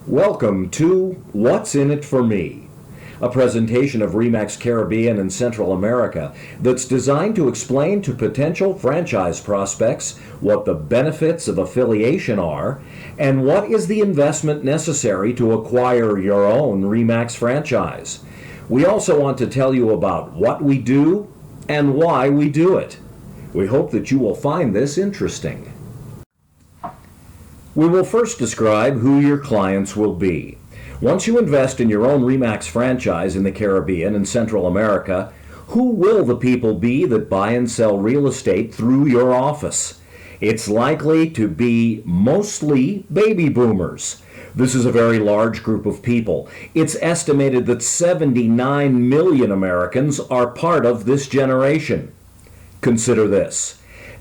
Welcome to What's in It for Me, a presentation of RE/MAX Caribbean and Central America that's designed to explain to potential franchise prospects what the benefits of affiliation are and what is the investment necessary to acquire your own RE/MAX franchise. We also want to tell you about what we do and why we do it. We hope that you will find this interesting. We will first describe who your clients will be. Once you invest in your own RE/MAX franchise in the Caribbean and Central America, who will the people be that buy and sell real estate through your office? It's likely to be mostly baby boomers. This is a very large group of people. It's estimated that 79 million Americans are part of this generation. Consider this.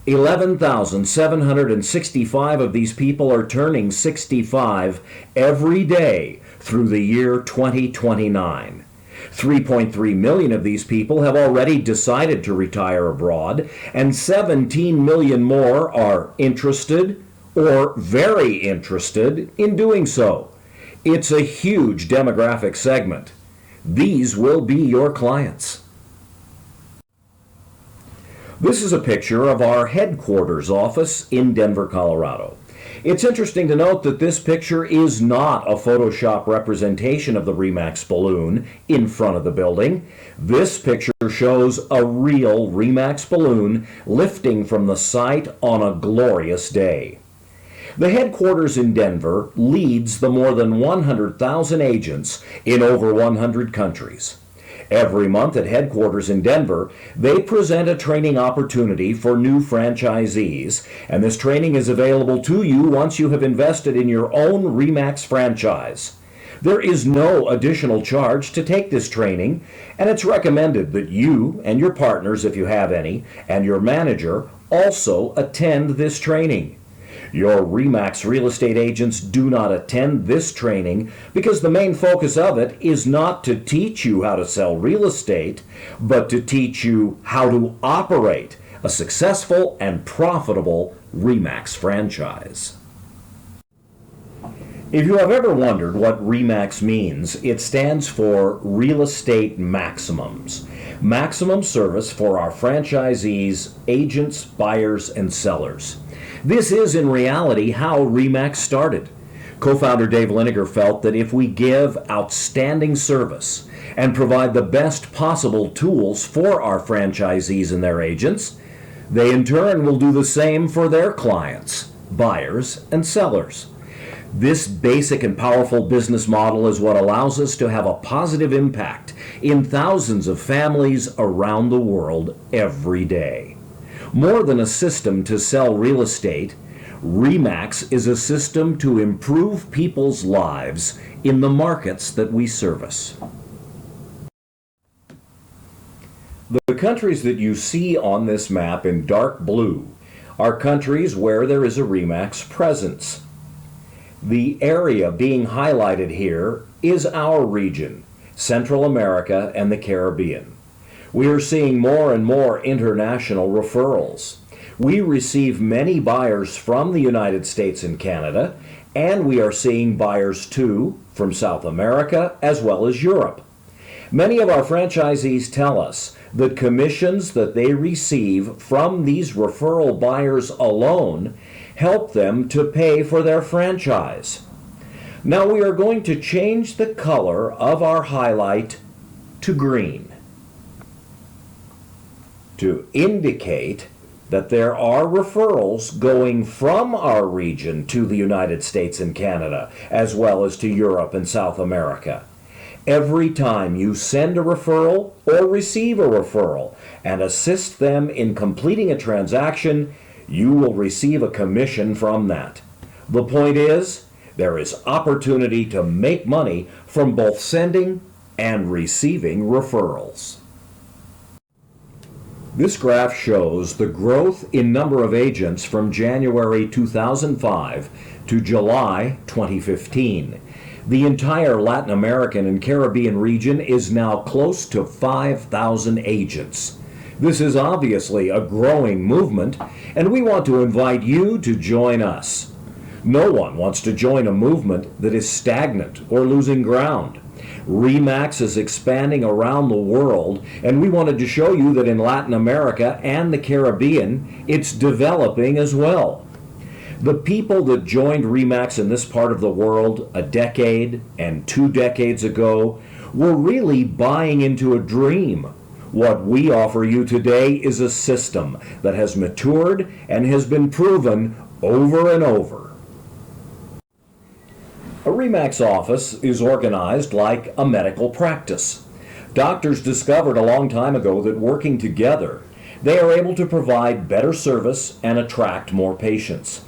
11,765 of these people are turning 65 every day through the year 2029. 3.3 million of these people have already decided to retire abroad, and 17 million more are interested or very interested in doing so. It's a huge demographic segment. These will be your clients. This is a picture of our headquarters office in Denver, Colorado. It's interesting to note that this picture is not a Photoshop representation of the RE/MAX balloon in front of the building. This picture shows a real RE/MAX balloon lifting from the site on a glorious day. The headquarters in Denver leads the more than 100,000 agents in over 100 countries. Every month at headquarters in Denver, they present a training opportunity for new franchisees, and this training is available to you once you have invested in your own RE/MAX franchise. There is no additional charge to take this training, and it's recommended that you and your partners, if you have any, and your manager also attend this training. Your RE/MAX real estate agents do not attend this training because the main focus of it is not to teach you how to sell real estate, but to teach you how to operate a successful and profitable RE/MAX franchise. If you have ever wondered what RE/MAX means, it stands for Real Estate Maximums. Maximum service for our franchisees, agents, buyers, and sellers. This is in reality how RE/MAX started. Co-founder Dave Liniger felt that if we give outstanding service and provide the best possible tools for our franchisees and their agents, they in turn will do the same for their clients, buyers, and sellers. This basic and powerful business model is what allows us to have a positive impact in thousands of families around the world every day. More than a system to sell real estate, RE/MAX is a system to improve people's lives in the markets that we service. The countries that you see on this map in dark blue are countries where there is a RE/MAX presence. The area being highlighted here is our region, Central America and the Caribbean. We are seeing more and more international referrals. We receive many buyers from the United States and Canada, and we are seeing buyers too from South America as well as Europe. Many of our franchisees tell us that commissions that they receive from these referral buyers alone help them to pay for their franchise. Now we are going to change the color of our highlight to green to indicate that there are referrals going from our region to the United States and Canada, as well as to Europe and South America. Every time you send a referral or receive a referral and assist them in completing a transaction, you will receive a commission from that. The point is, there is opportunity to make money from both sending and receiving referrals. This graph shows the growth in number of agents from January 2005 to July 2015. The entire Latin American and Caribbean region is now close to 5,000 agents. This is obviously a growing movement, and we want to invite you to join us. No one wants to join a movement that is stagnant or losing ground. RE/MAX is expanding around the world, and we wanted to show you that in Latin America and the Caribbean, it's developing as well. The people that joined RE/MAX in this part of the world a decade and 2 decades ago were really buying into a dream. What we offer you today is a system that has matured and has been proven over and over. A RE/MAX office is organized like a medical practice. Doctors discovered a long time ago that working together, they are able to provide better service and attract more patients.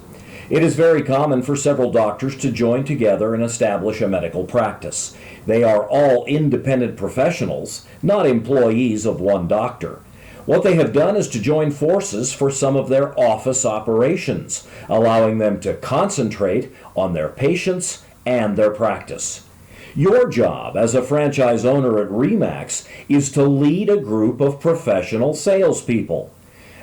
It is very common for several doctors to join together and establish a medical practice. They are all independent professionals, not employees of one doctor. What they have done is to join forces for some of their office operations, allowing them to concentrate on their patients and their practice. Your job as a franchise owner at RE/MAX is to lead a group of professional salespeople.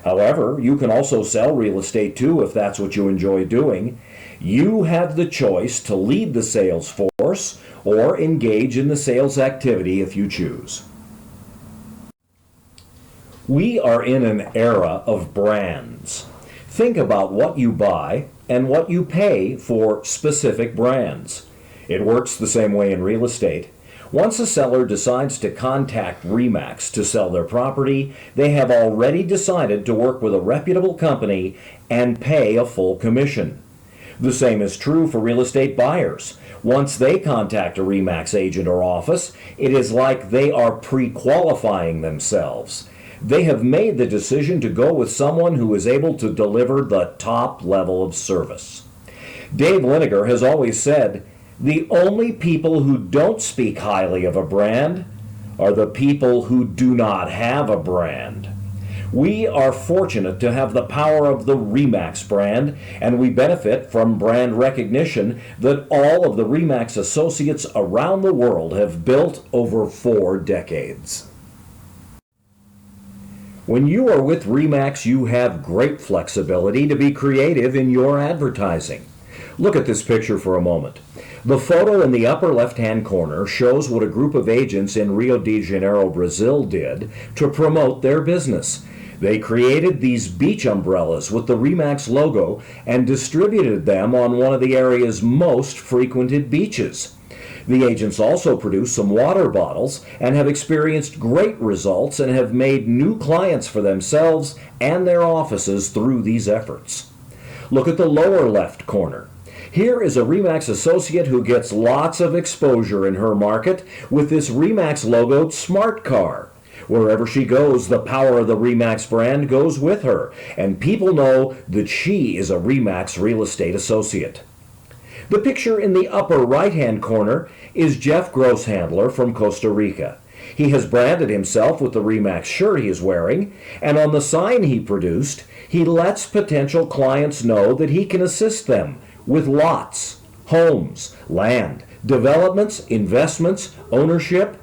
However, you can also sell real estate too if that's what you enjoy doing. You have the choice to lead the sales force or engage in the sales activity if you choose. We are in an era of brands. Think about what you buy and what you pay for specific brands. It works the same way in real estate. Once a seller decides to contact RE/MAX to sell their property, they have already decided to work with a reputable company and pay a full commission. The same is true for real estate buyers. Once they contact a RE/MAX agent or office, it is like they are pre-qualifying themselves. They have made the decision to go with someone who is able to deliver the top level of service. Dave Liniger has always said, the only people who don't speak highly of a brand are the people who do not have a brand. We are fortunate to have the power of the RE/MAX brand, and we benefit from brand recognition that all of the RE/MAX associates around the world have built over 4 decades. When you are with RE/MAX, you have great flexibility to be creative in your advertising. Look at this picture for a moment. The photo in the upper left-hand corner shows what a group of agents in Rio de Janeiro, Brazil did to promote their business. They created these beach umbrellas with the RE/MAX logo and distributed them on one of the area's most frequented beaches. The agents also produced some water bottles and have experienced great results and have made new clients for themselves and their offices through these efforts. Look at the lower left corner. Here is a RE/MAX associate who gets lots of exposure in her market with this RE/MAX logoed smart car. Wherever she goes, the power of the RE/MAX brand goes with her, and people know that she is a RE/MAX real estate associate. The picture in the upper right-hand corner is Jeff Grosshandler from Costa Rica. He has branded himself with the RE/MAX shirt he is wearing, and on the sign he produced, he lets potential clients know that he can assist them with lots, homes, land, developments, investments, ownership,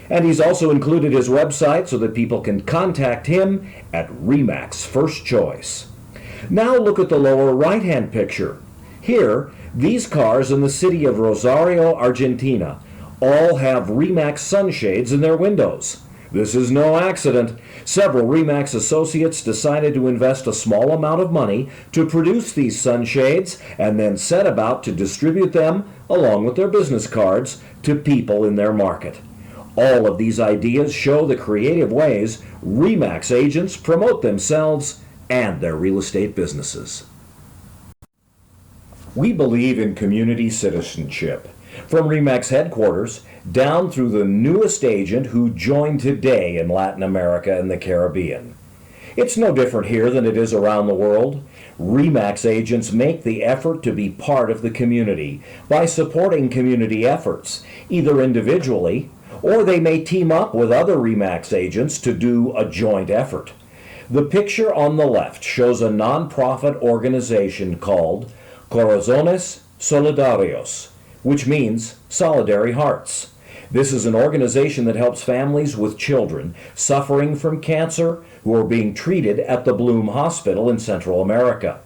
and he's also included his website so that people can contact him at RE/MAX First Choice. Now look at the lower right-hand picture. Here, these cars in the city of Rosario, Argentina, all have RE/MAX sunshades in their windows. This is no accident. Several RE/MAX associates decided to invest a small amount of money to produce these sunshades and then set about to distribute them, along with their business cards, to people in their market. All of these ideas show the creative ways RE/MAX agents promote themselves and their real estate businesses. We believe in community citizenship, from RE/MAX headquarters down through the newest agent who joined today in Latin America and the Caribbean. It's no different here than it is around the world. RE/MAX agents make the effort to be part of the community by supporting community efforts, either individually or they may team up with other RE/MAX agents to do a joint effort. The picture on the left shows a nonprofit organization called Corazones Solidarios, which means Solidary Hearts. This is an organization that helps families with children suffering from cancer who are being treated at the Bloom Hospital in Central America.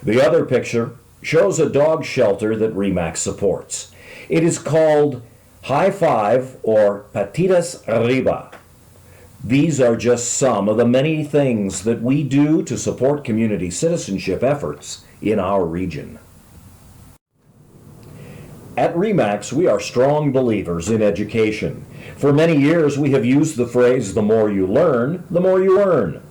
The other picture shows a dog shelter that RE/MAX supports. It is called High Five or Patitas Arriba. These are just some of the many things that we do to support community citizenship efforts in our region. At RE/MAX, we are strong believers in education. For many years, we have used the phrase, "the more you learn, the more you earn."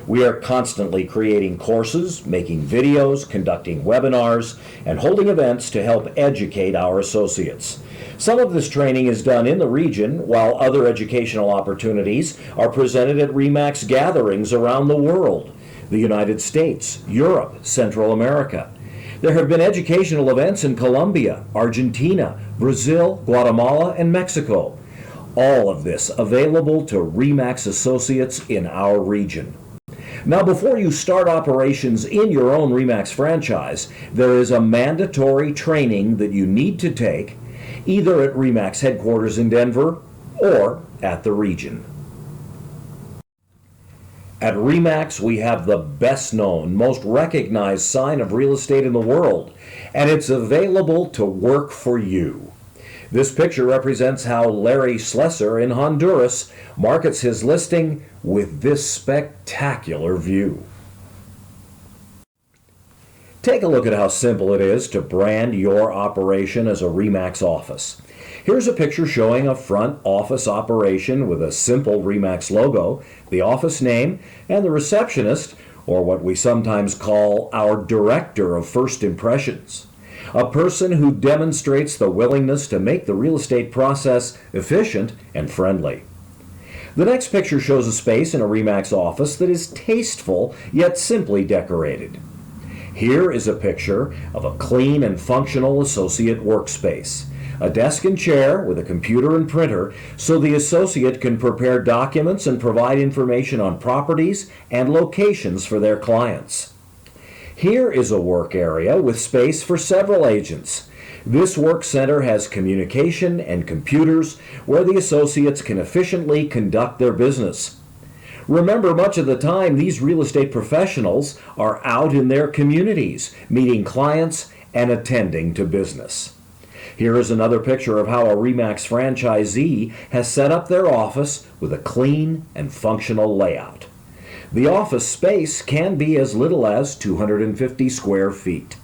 We are constantly creating courses, making videos, conducting webinars, and holding events to help educate our associates. Some of this training is done in the region, while other educational opportunities are presented at RE/MAX gatherings around the world, the United States, Europe, Central America. There have been educational events in Colombia, Argentina, Brazil, Guatemala, and Mexico. All of this available to RE/MAX associates in our region. Now, before you start operations in your own RE/MAX franchise, there is a mandatory training that you need to take either at RE/MAX headquarters in Denver or at the region. At RE/MAX, we have the best known, most recognized sign of real estate in the world, and it's available to work for you. This picture represents how Larry Slesser in Honduras markets his listing with this spectacular view. Take a look at how simple it is to brand your operation as a RE/MAX office. Here's a picture showing a front office operation with a simple RE/MAX logo, the office name, and the receptionist, or what we sometimes call our director of first impressions. A person who demonstrates the willingness to make the real estate process efficient and friendly. The next picture shows a space in a RE/MAX office that is tasteful yet simply decorated. Here is a picture of a clean and functional associate workspace. A desk and chair with a computer and printer so the associate can prepare documents and provide information on properties and locations for their clients. Here is a work area with space for several agents. This work center has communication and computers where the associates can efficiently conduct their business. Remember, much of the time, these real estate professionals are out in their communities, meeting clients and attending to business. Here is another picture of how a RE/MAX franchisee has set up their office with a clean and functional layout. The office space can be as little as 250 square feet.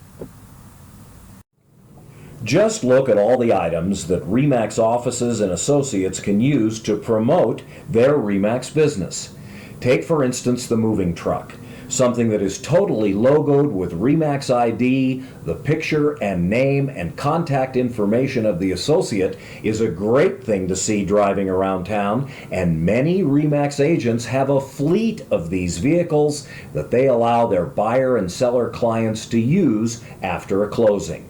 Just look at all the items that RE/MAX offices and associates can use to promote their RE/MAX business. Take, for instance, the moving truck, something that is totally logoed with RE/MAX ID. The picture and name and contact information of the associate is a great thing to see driving around town, and many RE/MAX agents have a fleet of these vehicles that they allow their buyer and seller clients to use after a closing.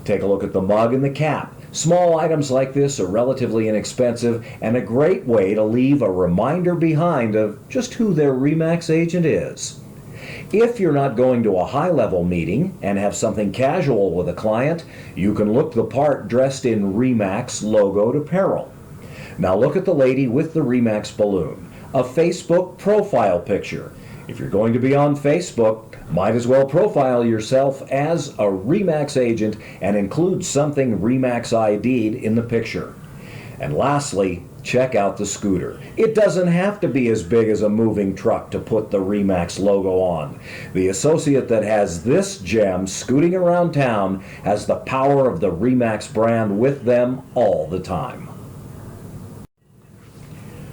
Take a look at the mug and the cap. Small items like this are relatively inexpensive and a great way to leave a reminder behind of just who their RE/MAX agent is. If you're not going to a high-level meeting and have something casual with a client, you can look the part dressed in RE/MAX logoed apparel. Now look at the lady with the RE/MAX balloon, a Facebook profile picture. If you're going to be on Facebook, might as well profile yourself as a RE/MAX agent and include something RE/MAX ID'd in the picture. And lastly, check out the scooter. It doesn't have to be as big as a moving truck to put the RE/MAX logo on. The associate that has this gem scooting around town has the power of the RE/MAX brand with them all the time.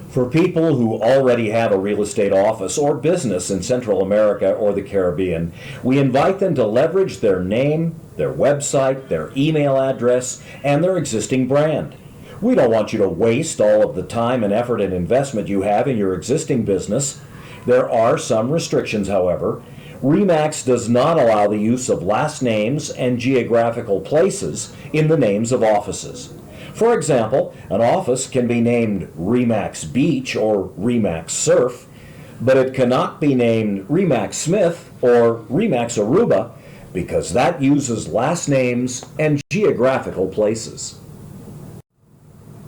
For people who already have a real estate office or business in Central America or the Caribbean, we invite them to leverage their name, their website, their email address, and their existing brand. We don't want you to waste all of the time and effort and investment you have in your existing business. There are some restrictions, however. RE/MAX does not allow the use of last names and geographical places in the names of offices. For example, an office can be named RE/MAX Beach or RE/MAX Surf, but it cannot be named RE/MAX Smith or RE/MAX Aruba because that uses last names and geographical places.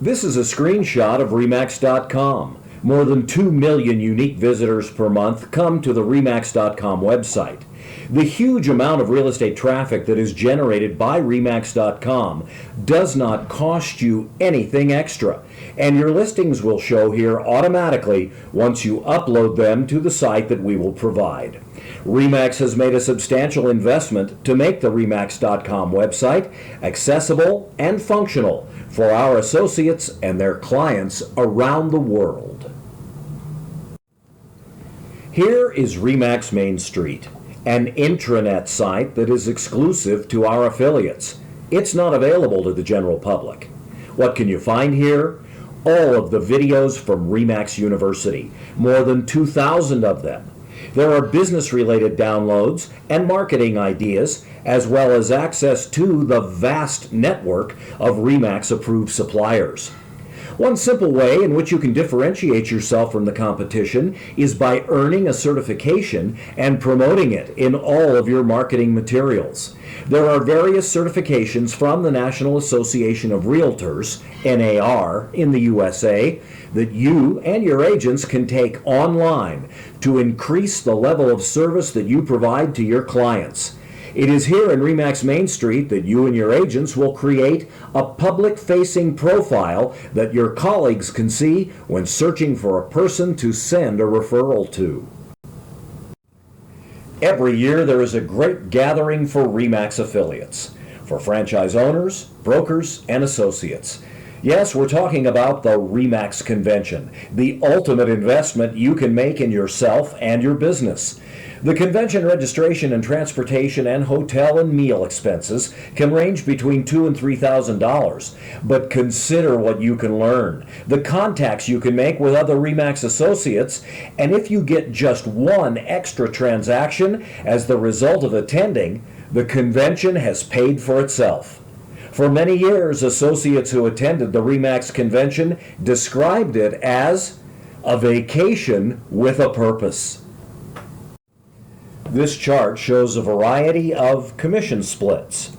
This is a screenshot of RE/MAX.com. More than 2 million unique visitors per month come to the RE/MAX.com website. The huge amount of real estate traffic that is generated by RE/MAX.com does not cost you anything extra, and your listings will show here automatically once you upload them to the site that we will provide. RE/MAX has made a substantial investment to make the RE/MAX.com website accessible and functional for our associates and their clients around the world. Here is RE/MAX Main Street, an intranet site that is exclusive to our affiliates. It's not available to the general public. What can you find here? All of the videos from RE/MAX University, more than 2,000 of them. There are business-related downloads and marketing ideas, as well as access to the vast network of RE/MAX approved suppliers. One simple way in which you can differentiate yourself from the competition is by earning a certification and promoting it in all of your marketing materials. There are various certifications from the National Association of Realtors, NAR, in the USA that you and your agents can take online to increase the level of service that you provide to your clients. It is here in RE/MAX Main Street that you and your agents will create a public-facing profile that your colleagues can see when searching for a person to send a referral to. Every year there is a great gathering for RE/MAX affiliates, for franchise owners, brokers, and associates. Yes, we're talking about the RE/MAX Convention, the ultimate investment you can make in yourself and your business. The convention registration and transportation and hotel and meal expenses can range between $2,000 and $3,000, but consider what you can learn, the contacts you can make with other RE/MAX associates, and if you get just one extra transaction as the result of attending, the convention has paid for itself. For many years, associates who attended the RE/MAX Convention described it as a vacation with a purpose. This chart shows a variety of commission splits.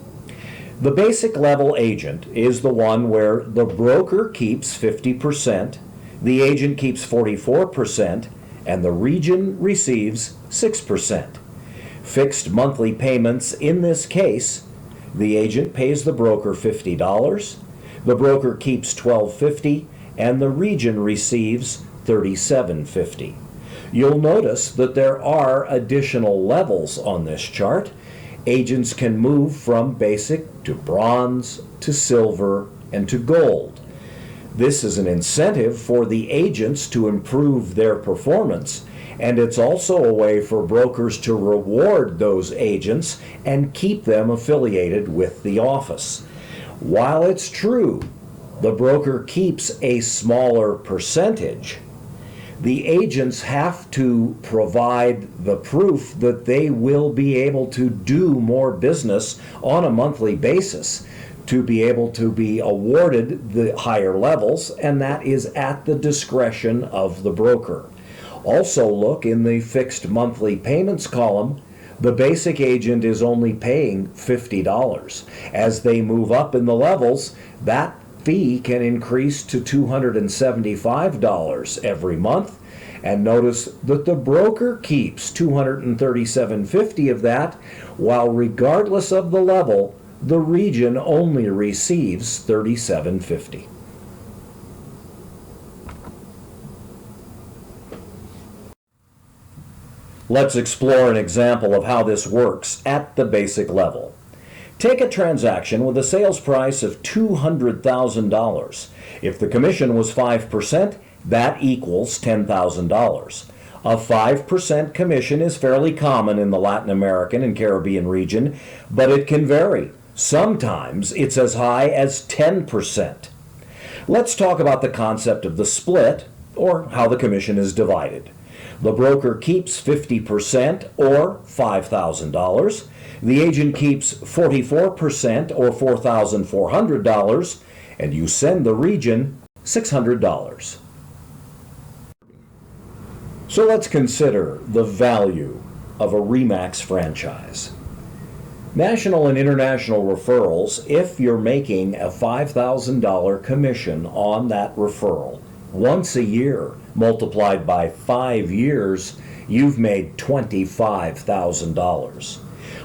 The basic level agent is the one where the broker keeps 50%, the agent keeps 44%, and the region receives 6%. Fixed monthly payments in this case, the agent pays the broker $50, the broker keeps $12.50, and the region receives $37.50. You'll notice that there are additional levels on this chart. Agents can move from basic to bronze to silver and to gold. This is an incentive for the agents to improve their performance, and it's also a way for brokers to reward those agents and keep them affiliated with the office. While it's true the broker keeps a smaller percentage, the agents have to provide the proof that they will be able to do more business on a monthly basis to be able to be awarded the higher levels, and that is at the discretion of the broker. Also look in the fixed monthly payments column. The basic agent is only paying $50. As they move up in the levels, that fee can increase to $275 every month, and notice that the broker keeps $237.50 of that, while regardless of the level, the region only receives $37.50. Let's explore an example of how this works at the basic level. Take a transaction with a sales price of $200,000. If the commission was 5%, that equals $10,000. A 5% commission is fairly common in the Latin American and Caribbean region, but it can vary. Sometimes it's as high as 10%. Let's talk about the concept of the split, or how the commission is divided. The broker keeps 50%, or $5,000. The agent keeps 44%, or $4,400, and you send the region $600. So let's consider the value of a RE/MAX franchise. National and international referrals, if you're making a $5,000 commission on that referral once a year, multiplied by 5 years, you've made $25,000.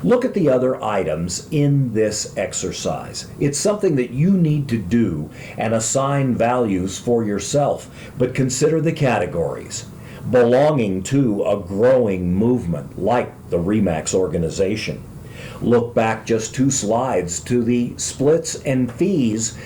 Look at the other items in this exercise. It's something that you need to do and assign values for yourself, but consider the categories. Belonging to a growing movement like the RE/MAX organization. Look back just 2 slides to the splits and fees.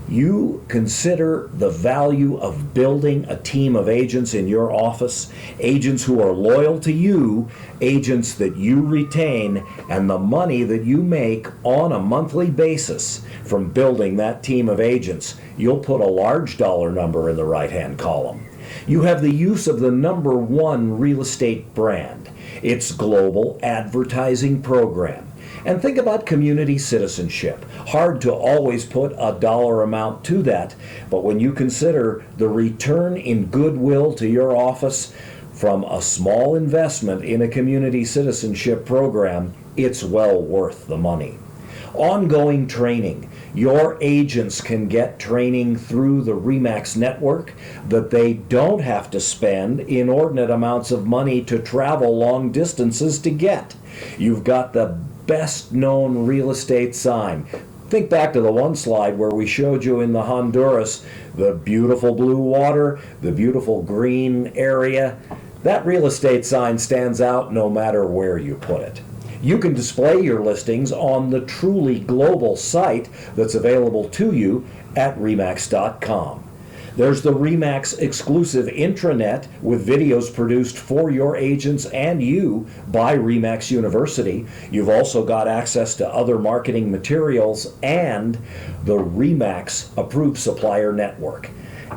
You consider the value of building a team of agents in your office, agents who are loyal to you, agents that you retain, and the money that you make on a monthly basis from building that team of agents. You'll put a large dollar number in the right-hand column. You have the use of the #1 real estate brand, its global advertising program. And think about community citizenship. Hard to always put a dollar amount to that, but when you consider the return in goodwill to your office from a small investment in a community citizenship program, it's well worth the money. Ongoing training. Your agents can get training through the RE/MAX network that they don't have to spend inordinate amounts of money to travel long distances to get. You've got the best known real estate sign. Think back to the one slide where we showed you in the Honduras the beautiful blue water, the beautiful green area. That real estate sign stands out no matter where you put it. You can display your listings on the truly global site that's available to you at RE/MAX.com. There's the RE/MAX exclusive intranet with videos produced for your agents and you by RE/MAX University. You've also got access to other marketing materials and the RE/MAX approved supplier network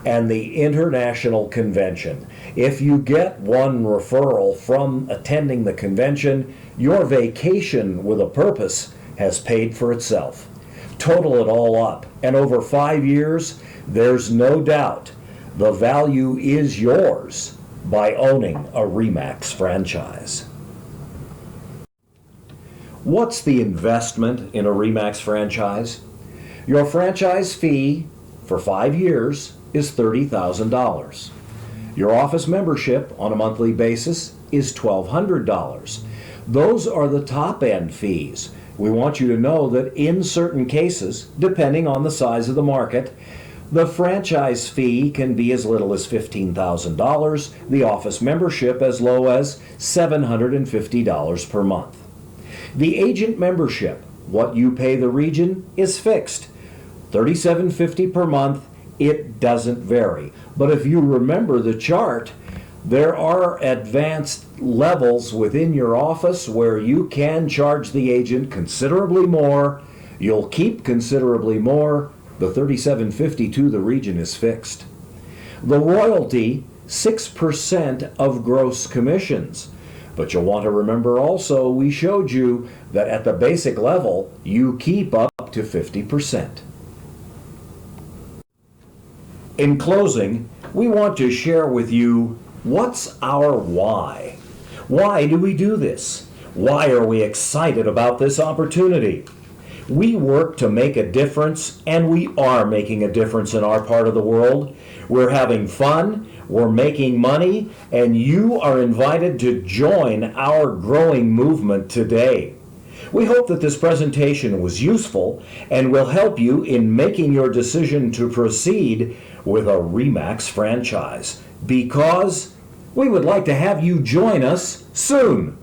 and the international convention. If you get one referral from attending the convention, your vacation with a purpose has paid for itself. Total it all up, and over 5 years, there's no doubt the value is yours by owning a RE/MAX franchise. What's the investment in a RE/MAX franchise? Your franchise fee for 5 years is $30,000. Your office membership on a monthly basis is $1,200. Those are the top-end fees. We want you to know that in certain cases, depending on the size of the market, the franchise fee can be as little as $15,000, the office membership as low as $750 per month. The agent membership, what you pay the region, is fixed. $37.50 per month. It doesn't vary. But if you remember the chart, there are advanced levels within your office where you can charge the agent considerably more. You'll keep considerably more. The $37.50 to the region is fixed. The royalty, 6% of gross commissions. But you'll want to remember also we showed you that at the basic level, you keep up to 50%. In closing, we want to share with you what's our why. Why do we do this? Why are we excited about this opportunity? We work to make a difference, and we are making a difference in our part of the world. We're having fun, we're making money, and you are invited to join our growing movement today. We hope that this presentation was useful and will help you in making your decision to proceed with a RE/MAX franchise, because we would like to have you join us soon.